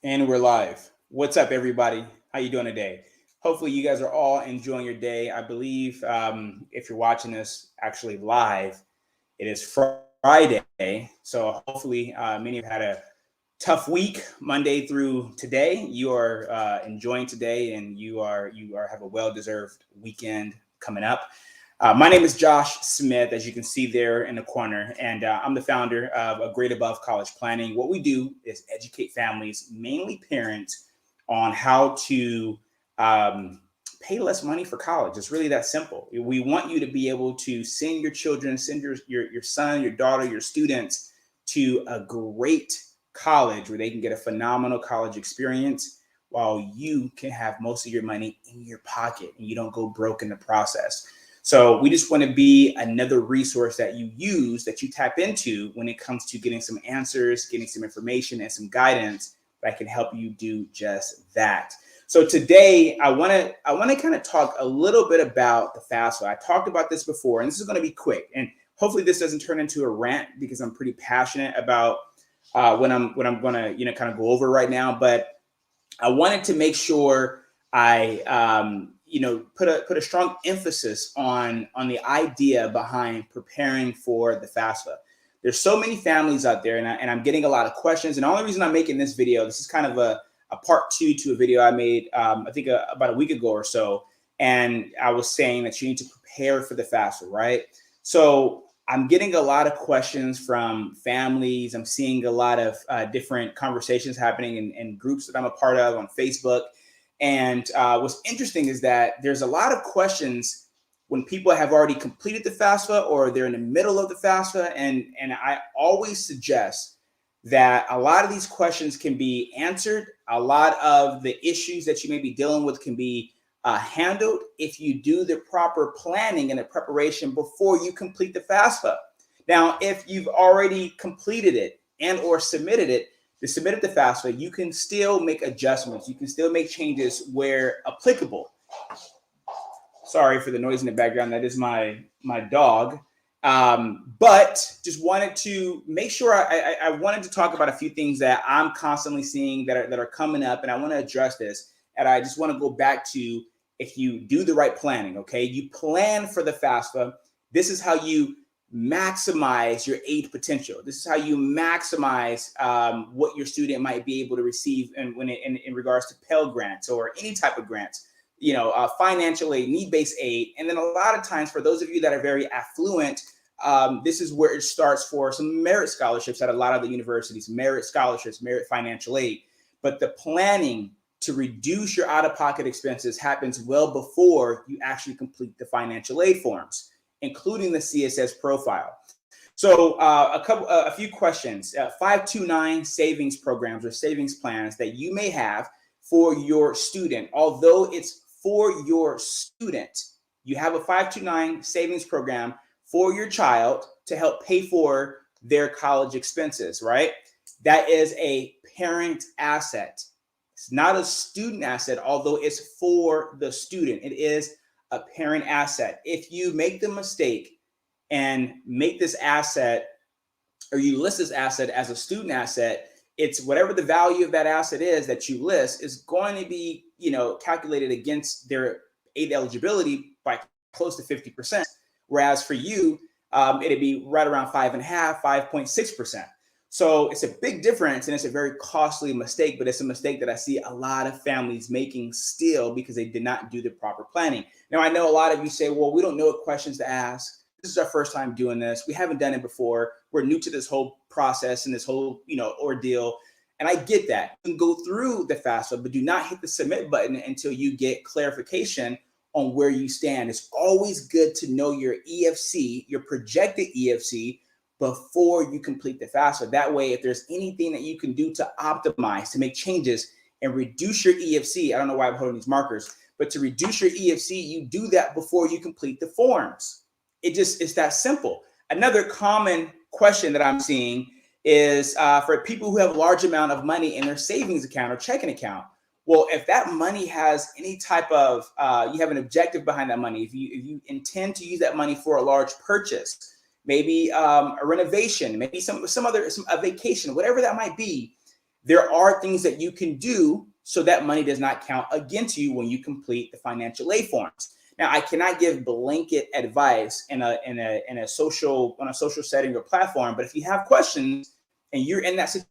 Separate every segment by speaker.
Speaker 1: And we're live. What's up, everybody? How you doing today? Hopefully, you guys are all enjoying your day. I believe if you're watching this actually live, it is Friday. So hopefully, many of you had a tough week, Monday through today. You are enjoying today, and you are have a well-deserved weekend coming up. My name is Josh Smith, as you can see there in the corner, and I'm the founder of A Grade Above College Planning. What we do is educate families, mainly parents, on how to pay less money for college. It's really that simple. We want you to be able to send your children, send your son, your daughter, your students to a great college where they can get a phenomenal college experience while you can have most of your money in your pocket and you don't go broke in the process. So we just want to be another resource that you use, that you tap into when it comes to getting some answers, getting some information and some guidance that can help you do just that. So today I want to kind of talk a little bit about the FAFSA. I talked about this before, and this is going to be quick. And hopefully this doesn't turn into a rant because I'm pretty passionate about what I'm going to kind of go over right now. But I wanted to make sure I put a strong emphasis on the idea behind preparing for the FAFSA. There's so many families out there, and I'm getting a lot of questions. And the only reason I'm making this video, this is kind of a part two to a video I made, I think about a week ago or so. And I was saying that you need to prepare for the FAFSA, right? So I'm getting a lot of questions from families. I'm seeing a lot of different conversations happening in groups that I'm a part of on Facebook. And what's interesting is that there's a lot of questions when people have already completed the FAFSA or they're in the middle of the FAFSA. And I always suggest that a lot of these questions can be answered. A lot of the issues that you may be dealing with can be handled if you do the proper planning and the preparation before you complete the FAFSA. Now, if you've already completed it and or submitted the FAFSA, you can still make adjustments. You can still make changes where applicable. Sorry for the noise in the background. That is my dog. But just wanted to make sure I wanted to talk about a few things that I'm constantly seeing that are coming up, and I want to address this. And I just want to go back to, if you do the right planning, okay, you plan for the FAFSA. This is how you maximize your aid potential. This is how you maximize what your student might be able to receive in regards to Pell Grants or any type of grants, financial aid, need-based aid. And then a lot of times, for those of you that are very affluent, this is where it starts for some merit scholarships at a lot of the universities, merit scholarships, merit financial aid. But the planning to reduce your out-of-pocket expenses happens well before you actually complete the financial aid forms, including the CSS profile. So a few questions. 529 savings programs or savings plans that you may have for your student. Although it's for your student, you have a 529 savings program for your child to help pay for their college expenses, right? That is a parent asset. It's not a student asset, although it's for the student. It is a parent asset. If you make the mistake and make this asset, or you list this asset as a student asset, it's whatever the value of that asset is that you list is going to be, calculated against their aid eligibility by close to 50%. Whereas for you, it'd be right around 5.5%, 5.6%. So it's a big difference, and it's a very costly mistake, but it's a mistake that I see a lot of families making still because they did not do the proper planning. Now, I know a lot of you say, well, we don't know what questions to ask. This is our first time doing this. We haven't done it before. We're new to this whole process and this whole, ordeal. And I get that. You can go through the FAFSA, but do not hit the submit button until you get clarification on where you stand. It's always good to know your EFC, your projected EFC, before you complete the FAFSA. That way, if there's anything that you can do to optimize, to make changes and reduce your EFC, I don't know why I'm holding these markers, but to reduce your EFC, you do that before you complete the forms. It's that simple. Another common question that I'm seeing is for people who have a large amount of money in their savings account or checking account. Well, if that money has any type of, you have an objective behind that money, if you intend to use that money for a large purchase, maybe a renovation, maybe a vacation, whatever that might be, there are things that you can do so that money does not count against you when you complete the financial aid forms. Now, I cannot give blanket advice in a social setting or platform, but if you have questions and you're in that situation,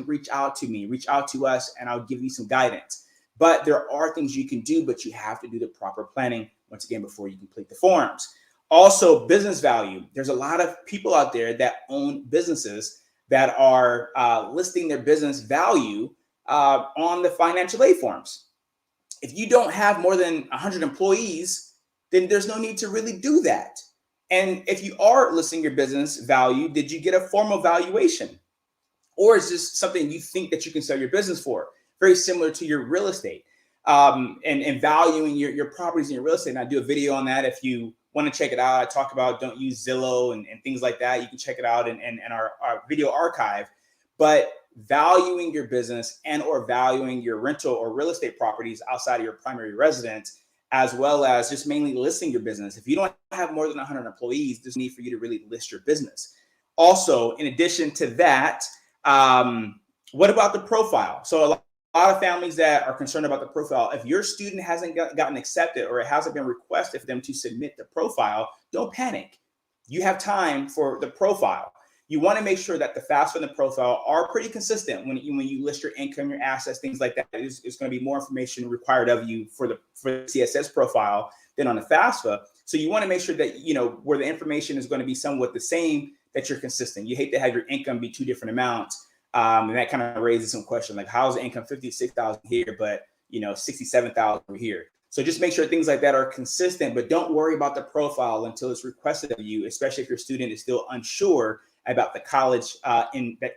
Speaker 1: reach out to me, reach out to us, and I'll give you some guidance. But there are things you can do, but you have to do the proper planning once again before you complete the forms. Also, business value. There's a lot of people out there that own businesses that are listing their business value on the financial aid forms. If you don't have more than 100 employees, then there's no need to really do that. And if you are listing your business value, did you get a formal valuation? Or is this something you think that you can sell your business for? Very similar to your real estate and valuing your properties and your real estate. And I do a video on that. If you want to check it out, I talk about don't use Zillow and things like that. You can check it out in our video archive. But valuing your business and or valuing your rental or real estate properties outside of your primary residence, as well as just mainly listing your business. If you don't have more than 100 employees, there's need for you to really list your business. Also, in addition to that, what about the profile? So a lot of families that are concerned about the profile, if your student hasn't gotten accepted or it hasn't been requested for them to submit the profile, don't panic. You have time for the profile. You want to make sure that the FAFSA and the profile are pretty consistent when you list your income, your assets, things like that. It's going to be more information required of you for the CSS profile than on the FAFSA. So you want to make sure that, where the information is going to be somewhat the same, that you're consistent. You hate to have your income be two different amounts. And that kind of raises some questions like, how's the income 56,000 here, but 67,000 over here? So just make sure things like that are consistent, but don't worry about the profile until it's requested of you, especially if your student is still unsure about the college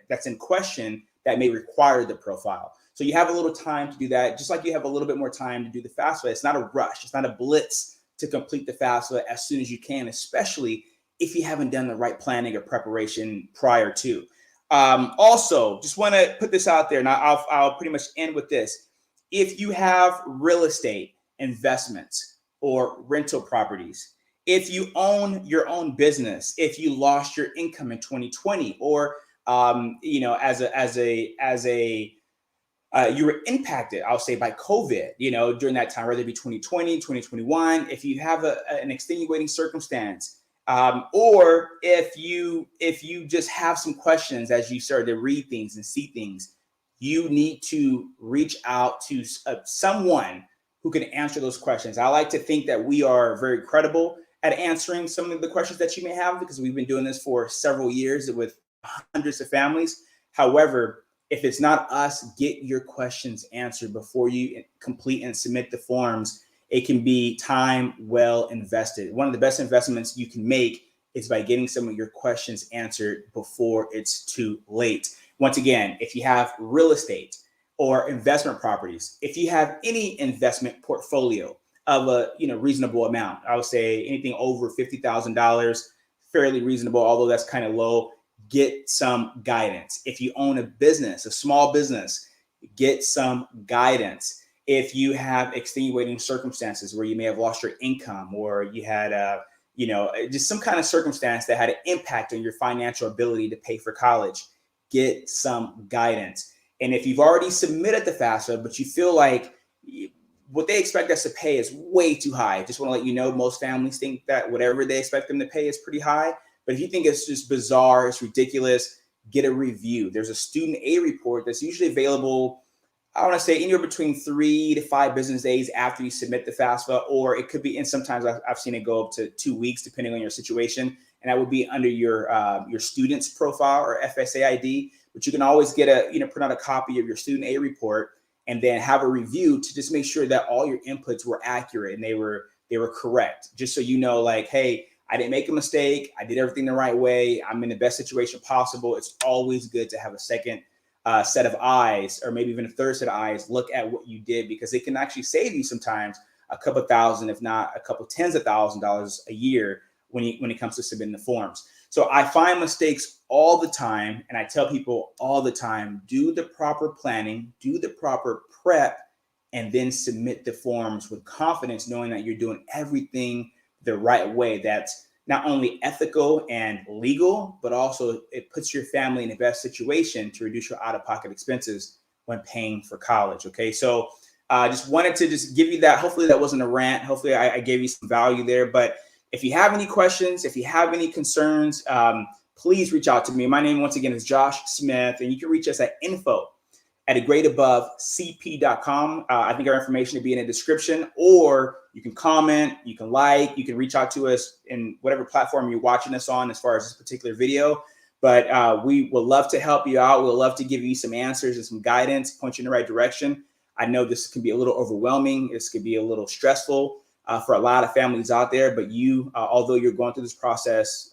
Speaker 1: that's in question that may require the profile. So you have a little time to do that, just like you have a little bit more time to do the FAFSA. It's not a rush. It's not a blitz to complete the FAFSA as soon as you can, especially if you haven't done the right planning or preparation prior to. Also, just want to put this out there, and I'll pretty much end with this. If you have real estate investments or rental properties, if you own your own business, if you lost your income in 2020, or you were impacted, I'll say, by COVID, during that time, whether it be 2020, 2021, if you have an extenuating circumstance, or if you just have some questions as you start to read things and see things, you need to reach out to someone who can answer those questions. I like to think that we are very credible at answering some of the questions that you may have, because we've been doing this for several years with hundreds of families. However, if it's not us, get your questions answered before you complete and submit the forms. It can be time well invested. One of the best investments you can make is by getting some of your questions answered before it's too late. Once again, if you have real estate or investment properties, if you have any investment portfolio of a reasonable amount, I would say anything over $50,000, fairly reasonable, although that's kind of low. Get some guidance. If you own a business, a small business, get some guidance. If you have extenuating circumstances where you may have lost your income, or you had just some kind of circumstance that had an impact on your financial ability to pay for college, get some guidance. And if you've already submitted the FAFSA, but you feel like what they expect us to pay is way too high, just want to let you know, most families think that whatever they expect them to pay is pretty high. But if you think it's just bizarre, it's ridiculous, get a review. There's a student aid report that's usually available, I want to say, anywhere between 3 to 5 business days after you submit the FAFSA, or it could be, and sometimes I've seen it go up to 2 weeks depending on your situation. And that would be under your student's profile or FSA ID. But you can always get print out a copy of your student aid report and then have a review to just make sure that all your inputs were accurate and they were correct. Just so you know, like, hey, I didn't make a mistake. I did everything the right way. I'm in the best situation possible. It's always good to have a second set of eyes, or maybe even a third set of eyes, look at what you did, because it can actually save you sometimes a couple thousand, if not a couple tens of $1,000s a year when it comes to submitting the forms. So I find mistakes all the time, and I tell people all the time, do the proper planning, do the proper prep, and then submit the forms with confidence, knowing that you're doing everything the right way. That's not only ethical and legal, but also it puts your family in the best situation to reduce your out-of-pocket expenses when paying for college. Okay, so just wanted to just give you that. Hopefully that wasn't a rant. Hopefully I gave you some value there. But if you have any questions, if you have any concerns, please reach out to me. My name once again is Josh Smith, and you can reach us at info@agradeabovecp.com. I think our information will be in the description, or you can comment, you can like, you can reach out to us in whatever platform you're watching us on as far as this particular video. But we would love to help you out. We'll love to give you some answers and some guidance, point you in the right direction. I know this can be a little overwhelming. This could be a little stressful for a lot of families out there. But you, although you're going through this process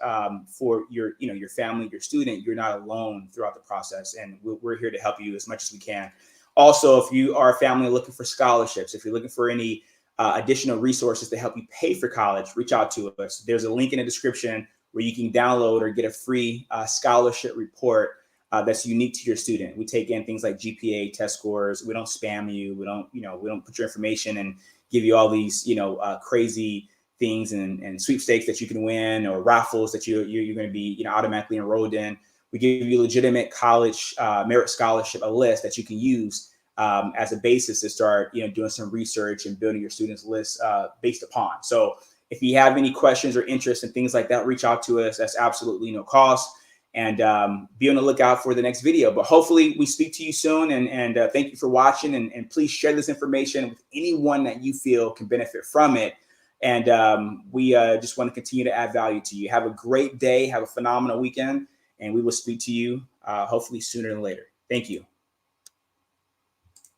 Speaker 1: for your family, your student, you're not alone throughout the process, and we're here to help you as much as we can. Also, if you are a family looking for scholarships, if you're looking for any additional resources to help you pay for college, reach out to us. There's a link in the description where you can download or get a free scholarship report that's unique to your student. We take in things like GPA, test scores. We don't spam you. We don't put your information and give you all these, crazy things and sweepstakes that you can win, or raffles that you're going to be, automatically enrolled in. We give you legitimate college merit scholarship, a list that you can use as a basis to start, doing some research and building your students list based upon. So if you have any questions or interest in things like that, reach out to us. That's absolutely no cost. And be on the lookout for the next video. But hopefully we speak to you soon. And thank you for watching. And please share this information with anyone that you feel can benefit from it. And we just want to continue to add value to you. Have a great day. Have a phenomenal weekend. And we will speak to you hopefully sooner than later. Thank you.